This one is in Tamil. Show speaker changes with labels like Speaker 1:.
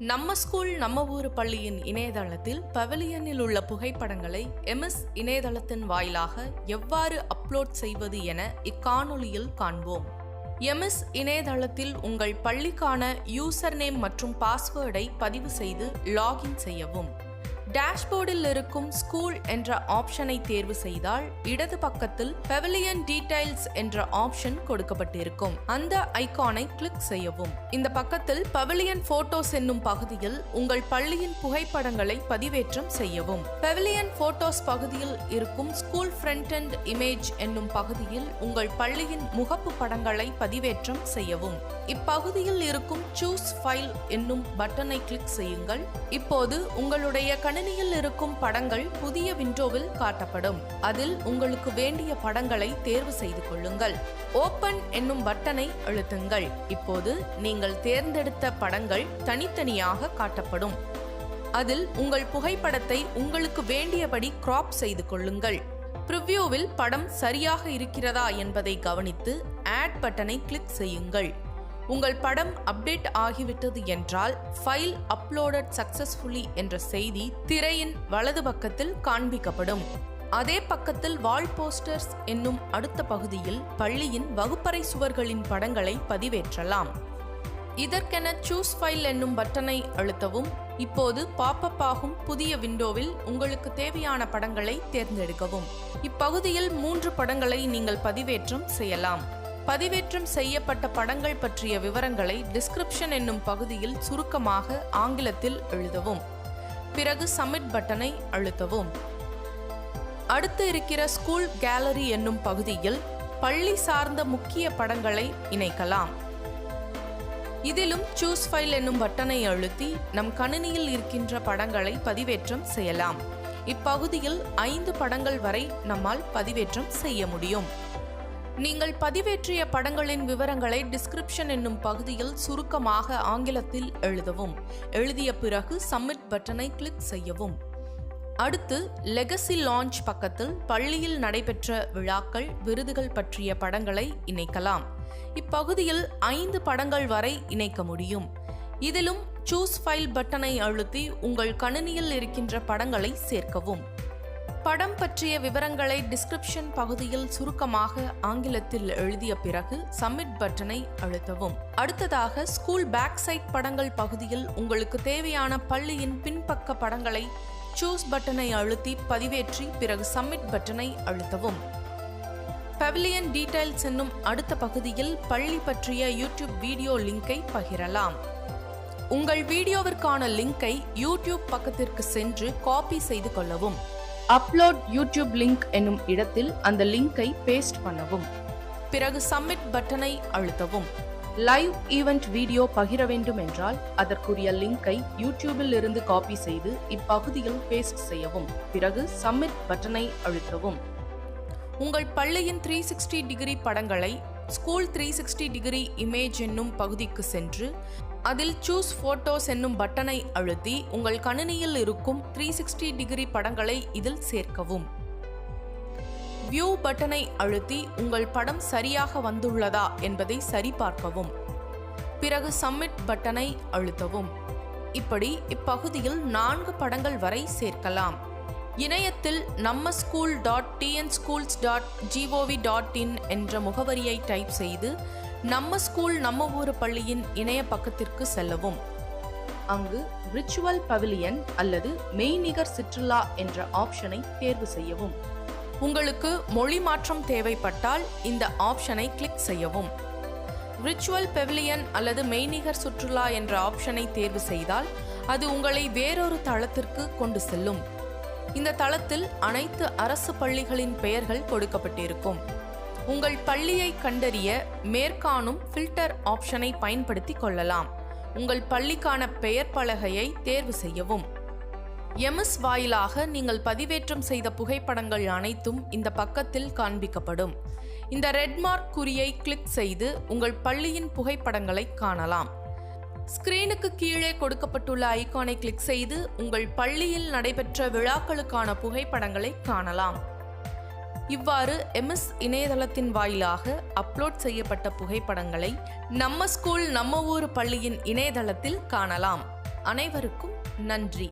Speaker 1: நம்ம ஸ்கூல் நம்ம ஊர் பள்ளியின் இணையதளத்தில் பவிலியனில் உள்ள புகைப்படங்களை MS இணையதளத்தின் வாயிலாக எவ்வாறு அப்லோட் செய்வது என இக்காணொளியில் காண்போம். MS இணையதளத்தில் உங்கள் பள்ளிக்கான யூசர் நேம் மற்றும் பாஸ்வேர்டை பதிவு செய்து லாகின் செய்யவும். டேஷ்போர்டில் இருக்கும் ஸ்கூல் என்ற ஆப்ஷனை தேர்வு செய்தால் இடது பக்கத்தில் பவிலியன் டீடைல்ஸ் என்ற ஆப்ஷன் கொடுக்கப்பட்டிருக்கும். அந்த ஐகானை கிளிக் செய்யவும். இந்த பக்கத்தில் பவிலியன் போட்டோஸ் என்னும் பகுதியில் உங்கள் பள்ளியின் புகைப்படங்களை பதிவேற்றம் செய்யவும். பவிலியன் போட்டோஸ் பகுதியில் இருக்கும் ஸ்கூல் ஃப்ரண்ட் எண்ட் இமேஜ் என்னும் பகுதியில் உங்கள் பள்ளியின் முகப்பு படங்களை பதிவேற்றம் செய்யவும். இப்பகுதியில் இருக்கும் சூஸ் ஃபைல் என்னும் பட்டனை கிளிக் செய்யுங்கள். இப்போது உங்களுடைய கணினியில் இருக்கும் படங்கள் புதிய விண்டோவில் காட்டப்படும். அதில் உங்களுக்கு வேண்டிய படங்களை தேர்வு செய்து கொள்ளுங்கள். ஓபன் என்னும் பட்டனை அழுத்துங்கள். இப்போது நீங்கள் தேர்ந்தெடுத்த படங்கள் தனித்தனியாக காட்டப்படும். அதில் உங்கள் புகைப்படத்தை உங்களுக்கு வேண்டியபடி கிராப் செய்து கொள்ளுங்கள். பிரிவ்யூவில் படம் சரியாக இருக்கிறதா என்பதை கவனித்து ஆட் பட்டனை கிளிக் செய்யுங்கள். உங்கள் படம் அப்டேட் ஆகிவிட்டது என்றால் ஃபைல் அப்லோடட் சக்சஸ்ஃபுல்லி என்ற செய்தி திரையின் வலது பக்கத்தில் காண்பிக்கப்படும். அதே பக்கத்தில் வால் போஸ்டர்ஸ் என்னும் அடுத்த பகுதியில் பள்ளியின் வகுப்பறை சுவர்களின் படங்களை பதிவேற்றலாம். இதற்கென சூஸ் ஃபைல் என்னும் பட்டனை அழுத்தவும். இப்போது பாப்அப் ஆகும் புதிய விண்டோவில் உங்களுக்கு தேவையான படங்களை தேர்ந்தெடுக்கவும். இப்பகுதியில் 3 படங்களை நீங்கள் பதிவேற்றம் செய்யலாம். பதிவேற்றம் செய்யப்பட்ட படங்கள் பற்றிய விவரங்களை டிஸ்கிரிப்ஷன் என்னும் பகுதியில் சுருக்கமாக ஆங்கிலத்தில் எழுதவும். பிறகு சப்மிட் பட்டனை அழுத்தவும். அடுத்து இருக்கிற ஸ்கூல் கேலரி என்னும் பகுதியில் பள்ளி சார்ந்த முக்கிய படங்களை இணைக்கலாம். இதிலும் சூஸ் ஃபைல் என்னும் பட்டனை அழுத்தி நம் கணினியில் இருக்கின்ற படங்களை பதிவேற்றம் செய்யலாம். இப்பகுதியில் 5 படங்கள் வரை நம்மால் பதிவேற்றம் செய்ய முடியும். நீங்கள் பதிவேற்றிய படங்களின் விவரங்களை டிஸ்கிரிப்ஷன் என்னும் பகுதியில் சுருக்கமாக ஆங்கிலத்தில் எழுதவும். எழுதிய பிறகு சப்மிட் பட்டனை கிளிக் செய்யவும். அடுத்து லெகசி லான்ச் பக்கத்தில் பள்ளியில் நடைபெற்ற விழாக்கள், விருதுகள் பற்றிய படங்களை இணைக்கலாம். இப்பகுதியில் 5 படங்கள் வரை இணைக்க முடியும். இதிலும் சூஸ் ஃபைல் பட்டனை அழுத்தி உங்கள் கணினியில் இருக்கின்ற படங்களை சேர்க்கவும். படம் பற்றிய விவரங்களை டிஸ்கிரிப்ஷன் பகுதியில் சுருக்கமாக ஆங்கிலத்தில் எழுதிய பிறகு சப்மிட் பட்டனை அழுத்தவும். அடுத்ததாக ஸ்கூல் பேக் சைட் படங்கள் பகுதியில் உங்களுக்கு தேவையான பள்ளியின் பின்பக்க படங்களை சூஸ் பட்டனை அழுத்தி பதிவேற்றி பிறகு சப்மிட் பட்டனை அழுத்தவும். பவிலியன் டீடைல்ஸ் என்னும் அடுத்த பகுதியில் பள்ளி பற்றிய யூடியூப் வீடியோ லிங்கை பகிரலாம். உங்கள் வீடியோவிற்கான லிங்கை யூடியூப் பக்கத்திற்கு சென்று காப்பி செய்து கொள்ளவும். அப்லோட் யூடியூப் லிங்க் என்னும் இடத்தில் அந்த லிங்கை பேஸ்ட் பண்ணவும். பிறகு சப்மிட் பட்டனை அழுத்தவும். லைவ் ஈவென்ட் வீடியோ பகிர வேண்டும் என்றால் அதற்குரிய லிங்கை யூடியூபில் இருந்து காப்பி செய்து இப்பகுதியில் பேஸ்ட் செய்யவும். பிறகு சப்மிட் பட்டனை அழுத்தவும். உங்கள் பள்ளியின் 360 டிகிரி படங்களை ஸ்கூல் 360 டிகிரி இமேஜ் என்னும் பகுதிக்கு சென்று அதில் சூஸ் போட்டோஸ் என்னும் பட்டனை அழுத்தி உங்கள் கணினியில் இருக்கும் 360 டிகிரி படங்களை இதில் சேர்க்கவும். வியூ பட்டனை அழுத்தி உங்கள் படம் சரியாக வந்துள்ளதா என்பதை சரிபார்க்கவும். பிறகு சப்மிட் பட்டனை அழுத்தவும். இப்படி இப்பகுதியில் 4 படங்கள் வரை சேர்க்கலாம். இணையத்தில் nammaschool.tnschools.gov.in என்ற முகவரியை டைப் செய்து நம்ம ஸ்கூல் நம்ம ஊர் பள்ளியின் இணைய பக்கத்திற்கு செல்லவும். அங்கு விர்ச்சுவல் பவிலியன் அல்லது மெய்நிகர் சிற்றுலா என்ற ஆப்ஷனை தேர்வு செய்யவும். உங்களுக்கு மொழி மாற்றம் தேவைப்பட்டால் இந்த ஆப்ஷனை கிளிக் செய்யவும். விர்ச்சுவல் பவிலியன் அல்லது மெய்நிகர் சுற்றுலா என்ற ஆப்ஷனை தேர்வு செய்தால் அது உங்களை வேறொரு தளத்திற்கு கொண்டு செல்லும். இந்த தளத்தில் அனைத்து அரசு பள்ளிகளின் பெயர்கள் கொடுக்கப்பட்டிருக்கும். உங்கள் பள்ளியை கண்டறிய மேற்காணும் ஃபில்டர் ஆப்ஷனை பயன்படுத்தி கொள்ளலாம். உங்கள் பள்ளிக்கான பெயர் பலகையை தேர்வு செய்யவும். MS வாயிலாக நீங்கள் பதிவேற்றம் செய்த புகைப்படங்கள் அனைத்தும் இந்த பக்கத்தில் காண்பிக்கப்படும். இந்த ரெட் மார்க் குறியை கிளிக் செய்து உங்கள் பள்ளியின் புகைப்படங்களை காணலாம். ஸ்கிரீனுக்கு கீழே கொடுக்கப்பட்டுள்ள ஐகானை கிளிக் செய்து உங்கள் பள்ளியில் நடைபெற்ற விழாக்களுக்கான புகைப்படங்களை காணலாம். இவ்வாறு MS இணையதளத்தின் வாயிலாக அப்லோட் செய்யப்பட்ட புகைப்படங்களை நம்ம ஸ்கூல் நம்ம ஊர் பள்ளியின் இணையதளத்தில் காணலாம். அனைவருக்கும் நன்றி.